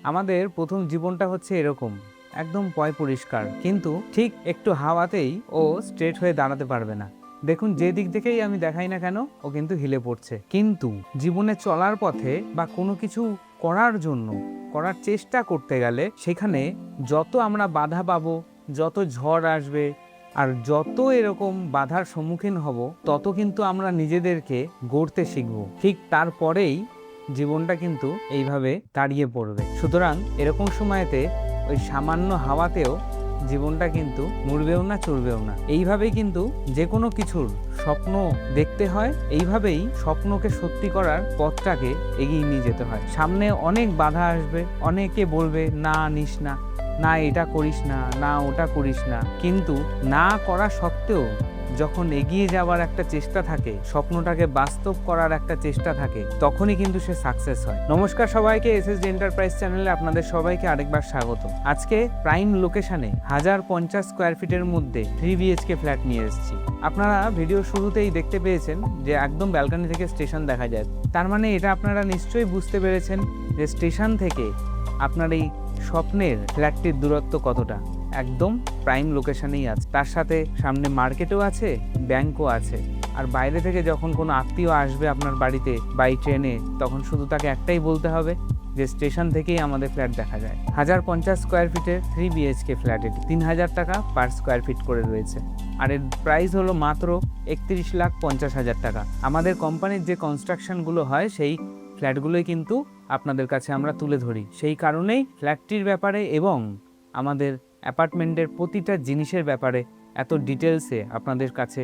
আমাদের প্রথম জীবনটা হচ্ছে এরকম, একদম পয় পরিষ্কার, কিন্তু ঠিক একটু হাওয়াতেই ও স্ট্রেট হয়ে দাঁড়াতে পারবে না। দেখুন, যে দিক থেকেই আমি দেখাই না কেন ও কিন্তু হিলে পড়ছে। কিন্তু জীবনে চলার পথে বা কোনো কিছু করার জন্য করার চেষ্টা করতে গেলে সেখানে যত আমরা বাধা পাবো, যত ঝড় আসবে আর যত এরকম বাধার সম্মুখীন হব, তত কিন্তু আমরা নিজেদেরকে গড়তে শিখব। ঠিক তারপরেই জীবনটা কিন্তু এইভাবে দাঁড়িয়ে পড়বে। সুতরাং এরকম সময়তে ওই সামান্য হাওয়াতেও জীবনটা কিন্তু মুড়বেও না, চড়বেও না। এইভাবেই কিন্তু যে কোনো কিছুর স্বপ্ন দেখতে হয়, এইভাবেই স্বপ্নকে সত্যি করার পথটাকে এগিয়ে নিয়ে যেতে হয়। সামনে অনেক বাধা আসবে, অনেকে বলবে না নিস না, না এটা করিস না, না ওটা করিস না, কিন্তু না করা সত্ত্বেও যখন এগিয়ে যাওয়ার একটা চেষ্টা থাকে, স্বপ্নটাকে বাস্তব করার একটা চেষ্টা থাকে, তখনই কিন্তু সে সাকসেস হয়। নমস্কার সবাইকে, এসএসডি এন্টারপ্রাইজ চ্যানেলে আপনাদের সবাইকে আরেকবার স্বাগত। আজকে প্রাইম লোকেশনে 1050 স্কোয়ার ফিটের মধ্যে 3 বিএইচকে ফ্ল্যাট নিয়ে এসেছি। আপনারা ভিডিও শুরুতেই দেখতে পেয়েছেন যে একদম ব্যালকনি থেকে স্টেশন দেখা যায়। তার মানে এটা আপনারা নিশ্চয়ই বুঝতে পেরেছেন যে স্টেশন থেকে আপনার এই স্বপ্নের ফ্ল্যাটটির দূরত্ব কতটা। একদম প্রাইম লোকেশনেই আছে, তার সাথে সামনে মার্কেটও আছে, ব্যাংকও আছে। আর বাইরে থেকে যখন কোনো আত্মীয় আসবে আপনার বাড়িতে বাই ট্রেনে, তখন শুধু তাকে একটাই বলতে হবে যে স্টেশন থেকেই আমাদের ফ্ল্যাট দেখা যায়। 1050 স্কোয়ার ফিটের 3 বিএইচকে ফ্ল্যাট, এটি 3000 টাকা পার স্কোয়ার ফিট করে রয়েছে। আর এর প্রাইস হলো মাত্র 31,50,000 টাকা। আমাদের কোম্পানির যে কনস্ট্রাকশনগুলো হয় সেই ফ্ল্যাটগুলোই কিন্তু আপনাদের কাছে আমরা তুলে ধরি। সেই কারণেই ফ্ল্যাটটির ব্যাপারে এবং আমাদের অ্যাপার্টমেন্টের প্রতিটা জিনিসের ব্যাপারে এত ডিটেলসে আপনাদের কাছে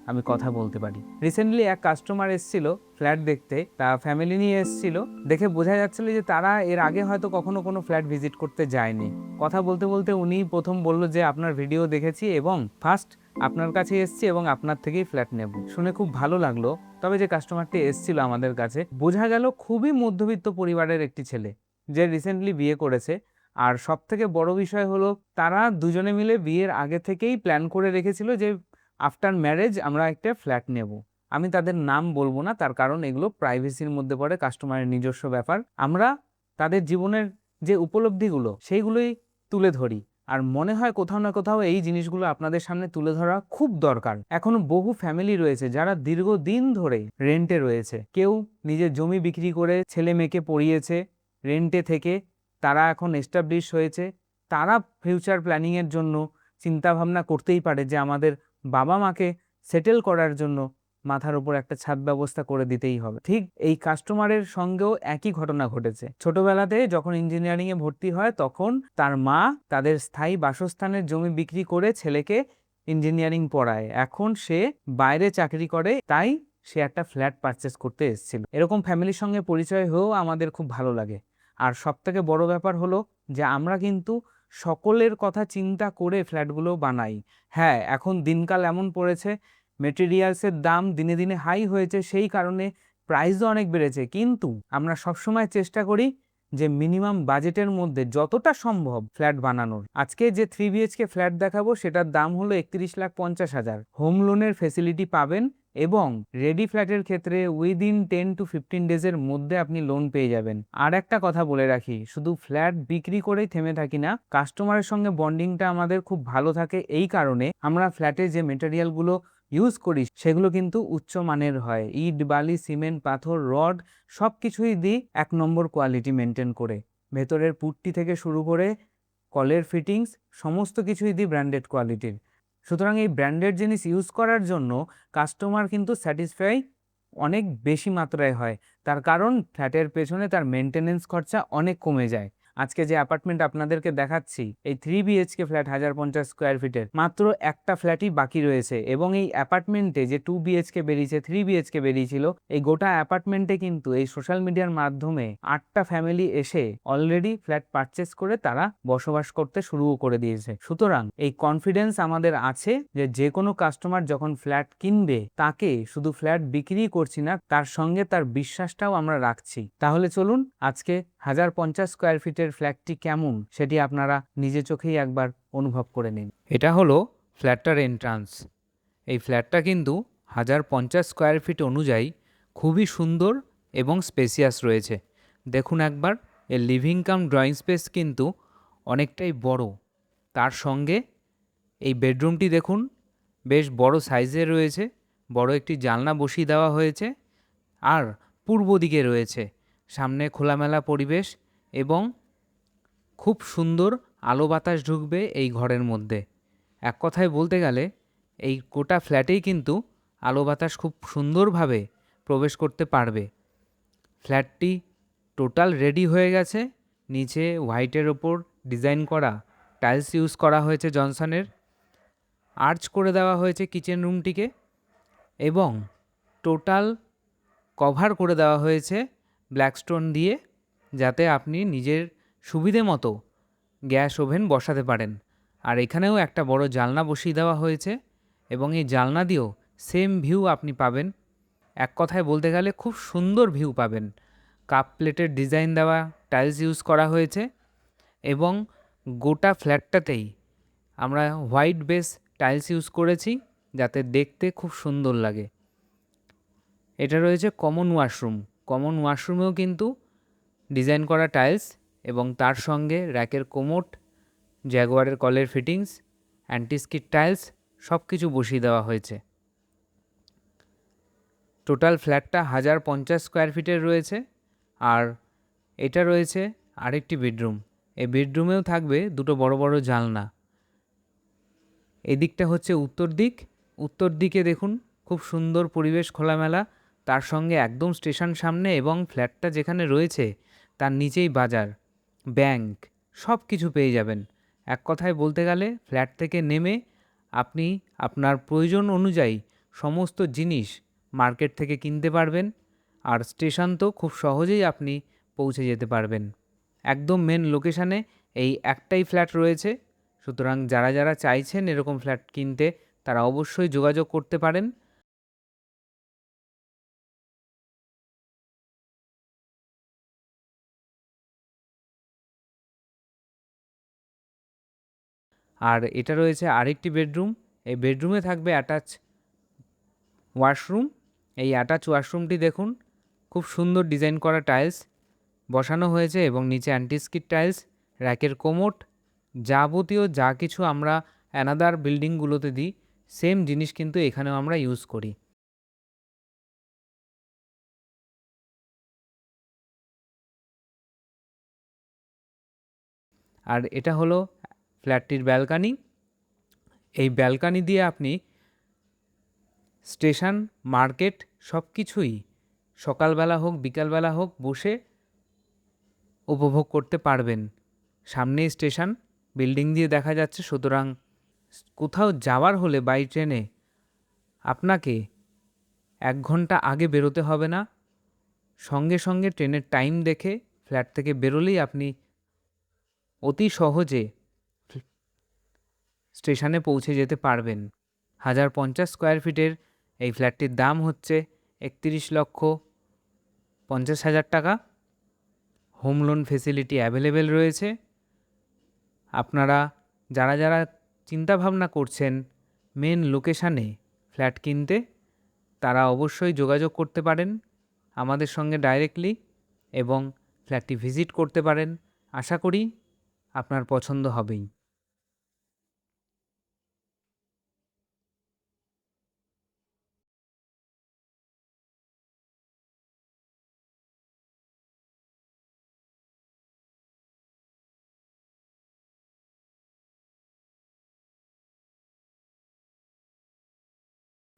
আমি কথা বলতে পারি। রিসেন্টলি এক কাস্টমার এসেছিল ফ্ল্যাট দেখতে, তা ফ্যামিলি নিয়ে এসেছিল। দেখে বোঝা যাচ্ছিল যে তারা এর আগে হয়তো কখনো কোনো ফ্ল্যাট ভিজিট করতে যায়নি। কথা বলতে বলতে উনি প্রথম বলল যে আপনার ভিডিও দেখেছি এবং ফার্স্ট আপনার কাছে এসেছি এবং আপনার থেকেই ফ্ল্যাট নেব। শুনে খুব ভালো লাগলো। তবে যে কাস্টমারটি এসেছিল আমাদের কাছে, বোঝা গেল খুবই মধ্যবিত্ত পরিবারের একটি ছেলে, যে রিসেন্টলি বিয়ে করেছে। আর সব থেকে বড় বিষয় হলো, তারা দুজনে মিলে বিয়ের আগে থেকেই প্ল্যান করে রেখেছিল যে আফটার ম্যারেজ আমরা একটা ফ্ল্যাট নেব। আমি তাদের নাম বলবো না, তার কারণ এগুলো প্রাইভেসির মধ্যে পড়ে, কাস্টমারের নিজস্ব ব্যাপার। আমরা তাদের জীবনের যে উপলব্ধিগুলো সেইগুলোই তুলে ধরি। আর মনে হয় কোথাও না কোথাও এই জিনিসগুলো আপনাদের সামনে তুলে ধরা খুব দরকার। এখনো বহু ফ্যামিলি রয়েছে যারা দীর্ঘদিন ধরে রেন্টে রয়েছে। কেউ নিজের জমি বিক্রি করে ছেলে মেয়েকে পড়িয়েছে, রেন্টে থেকে তারা এখন এস্টাবলিশ হয়েছে। তারা ফিউচার প্ল্যানিংয়ের জন্য চিন্তাভাবনা করতেই পারে যে আমাদের বাবা মাকে সেটেল করার জন্য মাথার উপর একটা ছাদ ব্যবস্থা করে দিতেই হবে। ঠিক এই কাস্টমারের সঙ্গেও একই ঘটনা ঘটেছে। ছোটবেলাতে যখন ইঞ্জিনিয়ারিংয়ে ভর্তি হয়, তখন তার মা তাদের স্থায়ী বাসস্থানের জমি বিক্রি করে ছেলেকে ইঞ্জিনিয়ারিং পড়ায়। এখন সে বাইরে চাকরি করে, তাই সে একটা ফ্ল্যাট পারচেস করতে এসেছিল। এরকম ফ্যামিলির সঙ্গে পরিচয় হয়েও আমাদের খুব ভালো লাগে। আর সবথেকে বড় ব্যাপার হলো যে আমরা কিন্তু সকলের কথা চিন্তা করে ফ্ল্যাটগুলো বানাই। হ্যাঁ, এখন দিনকাল এমন পড়েছে, মেটেরিয়ালসের দাম দিনে দিনে হাই হয়েছে, সেই কারণে প্রাইসও অনেক বেড়েছে। কিন্তু আমরা সবসময় চেষ্টা করি যে মিনিমাম বাজেটের মধ্যে যতটা সম্ভব ফ্ল্যাট বানানোর। আজকে যে 3 বিএইচকে ফ্ল্যাট দেখাবো সেটার দাম হলো 31,50,000। হোম লোনের ফেসিলিটি পাবেন এবং রেডি ফ্ল্যাটের ক্ষেত্রে উইদিন 10 to 15 ডেজের মধ্যে আপনি লোন পেয়ে যাবেন। আর একটা কথা বলে রাখি, শুধু ফ্ল্যাট বিক্রি করেই থেমে থাকি না, কাস্টমারের সঙ্গে বন্ডিংটা আমাদের খুব ভালো থাকে। এই কারণে আমরা ফ্ল্যাটে যে মেটেরিয়ালগুলো ইউজ করি সেগুলো কিন্তু উচ্চ মানের হয়। ইট, বালি, সিমেন্ট, পাথর, রড সব কিছুই দিই 1 নম্বর কোয়ালিটি মেনটেন করে। ভেতরের পুট্টি থেকে শুরু করে কলের ফিটিংস সমস্ত কিছুই দিই ব্র্যান্ডেড কোয়ালিটির। সুতরাং এই ব্র্যান্ডেড জিনিস ইউজ করার জন্য কাস্টমার কিন্তু স্যাটিসফাই অনেক বেশি মাত্রায় হয়। তার কারণ ফ্ল্যাটের পেছনে তার মেনটেনেন্স খরচা অনেক কমে যায়। আজকে যে অ্যাপার্টমেন্ট আপনাদেরকে দেখাচ্ছি, এই 3 বিএইচকে ফ্ল্যাট 1050 স্কোয়ার ফিটের, মাত্র একটা ফ্ল্যাটই বাকি রয়েছে। এবং এই অ্যাপার্টমেন্টে যে 2 বিএইচকে বেরিয়েছে, 3 বিএইচকে বেরিয়েছিল, এই গোটা অ্যাপার্টমেন্টে কিন্তু এই সোশ্যাল মিডিয়ার মাধ্যমে 8টা ফ্যামিলি এসে অলরেডি ফ্ল্যাট পারচেস করে তারা বসবাস করতে শুরুও করে দিয়েছে। সুতরাং এই কনফিডেন্স আমাদের আছে যে যে কোনো কাস্টমার যখন ফ্ল্যাট কিনবে, তাকে শুধু ফ্ল্যাট বিক্রি করছি না, তার সঙ্গে তার বিশ্বাসটাও আমরা রাখছি। তাহলে চলুন আজকে 1050 স্কোয়ার ফিটের ফ্ল্যাটটি কেমন সেটি আপনারা নিজে চোখেই একবার অনুভব করে নিন। এটা হলো ফ্ল্যাটটার এন্ট্রান্স। এই ফ্ল্যাটটা কিন্তু 1050 স্কোয়ার ফিট অনুযায়ী খুবই সুন্দর এবং স্পেসিয়াস রয়েছে। দেখুন একবার এর লিভিং কাম ড্রয়িং স্পেস কিন্তু অনেকটাই বড়। তার সঙ্গে এই বেডরুমটি দেখুন বেশ বড় সাইজের রয়েছে, বড় একটি জানলা বসিয়ে দেওয়া হয়েছে, আর পূর্ব দিকে রয়েছে সামনে খোলামেলা পরিবেশ এবং খুব সুন্দর আলো বাতাস ঢুকবে এই ঘরের মধ্যে। এক কথায় বলতে গেলে এই গোটা ফ্ল্যাটেই কিন্তু আলো বাতাস খুব সুন্দরভাবে প্রবেশ করতে পারবে। ফ্ল্যাটটি টোটাল রেডি হয়ে গেছে। নিচে হোয়াইটের ওপর ডিজাইন করা টাইলস ইউজ করা হয়েছে জনসনের, আর্চ করে দেওয়া হয়েছে কিচেন রুমটিকে এবং টোটাল কভার করে দেওয়া হয়েছে ব্ল্যাকস্টোন দিয়ে, যাতে আপনি নিজের সুবিধে মতো গ্যাস ওভেন বসাতে পারেন। আর এখানেও একটা বড় জানলা বসিয়ে দেওয়া হয়েছে এবং এই জানলা দিয়েও সেম ভিউ আপনি পাবেন। এক কথায় বলতে গেলে খুব সুন্দর ভিউ পাবেন। কাপ প্লেটের ডিজাইন দেওয়া টাইলস ইউজ করা হয়েছে এবং গোটা ফ্ল্যাটটাতেই আমরা হোয়াইট বেস টাইলস ইউজ করেছি যাতে দেখতে খুব সুন্দর লাগে। এটা রয়েছে কমন ওয়াশরুম। কমন ওয়াশরুমেও কিন্তু ডিজাইন করা টাইলস এবং তার সঙ্গে র্যাকের কোমোট, জ্যাগুয়ারের কলের ফিটিংস, অ্যান্টিস্কিড টাইলস সব কিছু বসিয়ে দেওয়া হয়েছে। টোটাল ফ্ল্যাটটা 1050 স্কোয়ার ফিটের রয়েছে। আর এটা রয়েছে আরেকটি বেডরুম। এই বেডরুমেও থাকবে দুটো বড় বড় জানলা। এদিকটা হচ্ছে উত্তর দিক। উত্তর দিকে দেখুন খুব সুন্দর পরিবেশ, খোলামেলা, তার সঙ্গে একদম স্টেশন সামনে এবং ফ্ল্যাটটা যেখানে রয়েছে তার নিচেই বাজার, ব্যাংক সব কিছু পেয়ে যাবেন। এক কথায় বলতে গেলে ফ্ল্যাট থেকে নেমে আপনি আপনার প্রয়োজন অনুযায়ী সমস্ত জিনিস মার্কেট থেকে কিনতে পারবেন। আর স্টেশন তো খুব সহজেই আপনি পৌঁছে যেতে পারবেন। একদম মেন লোকেশানে এই একটাই ফ্ল্যাট রয়েছে। সুতরাং যারা যারা চাইছেন এরকম ফ্ল্যাট কিনতে তারা অবশ্যই যোগাযোগ করতে পারেন। আর এটা রয়েছে আরেকটি বেডরুম। এই বেডরুমে থাকবে অ্যাটাচ ওয়াশরুম। এই অ্যাটাচ ওয়াশরুমটি দেখুন খুব সুন্দর ডিজাইন করা টাইলস বসানো হয়েছে এবং নিচে অ্যান্টিস্কিড টাইলস, র্যাকের কোমোট, যাবতীয় যা কিছু আমরা অ্যানাদার বিল্ডিংগুলোতে দিই সেম জিনিস কিন্তু এখানেও আমরা ইউজ করি। আর এটা হলো ফ্ল্যাটটির ব্যালকানি। এই ব্যালকানি দিয়ে আপনি স্টেশন, মার্কেট সব কিছুই সকালবেলা হোক বিকালবেলা হোক বসে উপভোগ করতে পারবেন। সামনেই স্টেশন, বিল্ডিং দিয়ে দেখা যাচ্ছে। সুতরাং কোথাও যাওয়ার হলে বাই ট্রেনে আপনাকে 1 ঘন্টা আগে বেরোতে হবে না। সঙ্গে সঙ্গে ট্রেনের টাইম দেখে ফ্ল্যাট থেকে বেরোলেই আপনি অতি সহজে স্টেশনে পৌঁছে যেতে পারবেন। 1050 স্কোয়ার ফিটের এই ফ্ল্যাটটির দাম হচ্ছে 31,50,000 টাকা। হোম লোন ফেসিলিটি অ্যাভেলেবেল রয়েছে। আপনারা যারা যারা চিন্তাভাবনা করছেন মেন লোকেশানে ফ্ল্যাট কিনতে তারা অবশ্যই যোগাযোগ করতে পারেন আমাদের সঙ্গে ডাইরেক্টলি এবং ফ্ল্যাটটি ভিজিট করতে পারেন। আশা করি আপনার পছন্দ হবেই।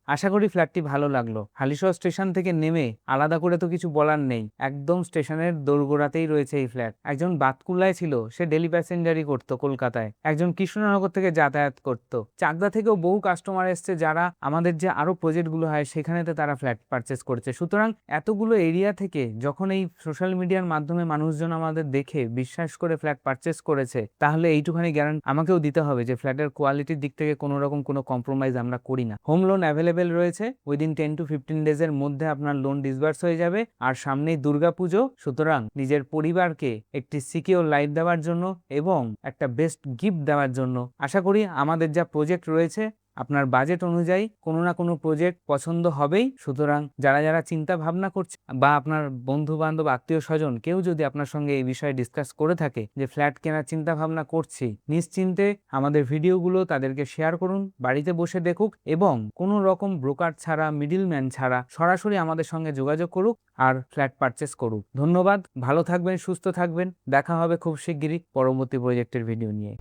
আশা করি ফ্ল্যাটটি ভালো লাগলো। হালিশহর স্টেশন থেকে নেমে আলাদা করে তো কিছু বলার নেই, একদম স্টেশনের দোরগোড়াতেই রয়েছে এই ফ্ল্যাট। একজন বাতকুল্লায় ছিল, সে ডেলি প্যাসেঞ্জারই করতো কলকাতায়। একজন কৃষ্ণনগর থেকে যাতায়াত করতো। চাকদা থেকেও বহু কাস্টমার এসছে যারা আমাদের যে আরো প্রজেক্টগুলো হয় সেখানেতে তারা ফ্ল্যাট পারচেস করেছে। সুতরাং এতগুলো এরিয়া থেকে যখন এই সোশ্যাল মিডিয়ার মাধ্যমে মানুষজন আমাদের দেখে বিশ্বাস করে ফ্ল্যাট পারচেস করেছে, তাহলে এইটুখানি গ্যারান্টি আমাকেও দিতে হবে যে ফ্ল্যাটের কোয়ালিটির দিক থেকে কোনো রকম কোনো কম্প্রোমাইজ আমরা করি না। হোম লোন অ্যাভেলেবেল রয়েছে। উইদিন 10 to 15 ডেজের মধ্যে আপনার লোন ডিসবার্স হয়ে যাবে। আর সামনেই দুর্গাপুজো, সুতরাং নিজের পরিবারকে একটি সিকিউর লাইফ দেওয়ার জন্য এবং একটা বেস্ট গিফট দেওয়ার জন্য আশা করি আমাদের যা প্রজেক্ট রয়েছে আপনার বাজেট অনুযায়ী কোনো না কোনো প্রজেক্ট পছন্দ হবেই। সুতরাং যারা যারা চিন্তা ভাবনা করছে বা আপনার বন্ধু বান্ধব আত্মীয় স্বজন কেউ যদি আপনার সঙ্গে এই বিষয়ে ডিসকাস করে থাকে যে ফ্ল্যাট কেনার চিন্তা ভাবনা করছি, নিশ্চিন্তে আমাদের ভিডিওগুলো তাদেরকে শেয়ার করুন, বাড়িতে বসে দেখুক এবং কোনো রকম ব্রোকার ছাড়া, মিডিলম্যান ছাড়া সরাসরি আমাদের সঙ্গে যোগাযোগ করুক আর ফ্ল্যাট পারচেস করুক। ধন্যবাদ, ভালো থাকবেন, সুস্থ থাকবেন, দেখা হবে খুব শিগগিরই পরবর্তী প্রজেক্টের ভিডিও নিয়ে।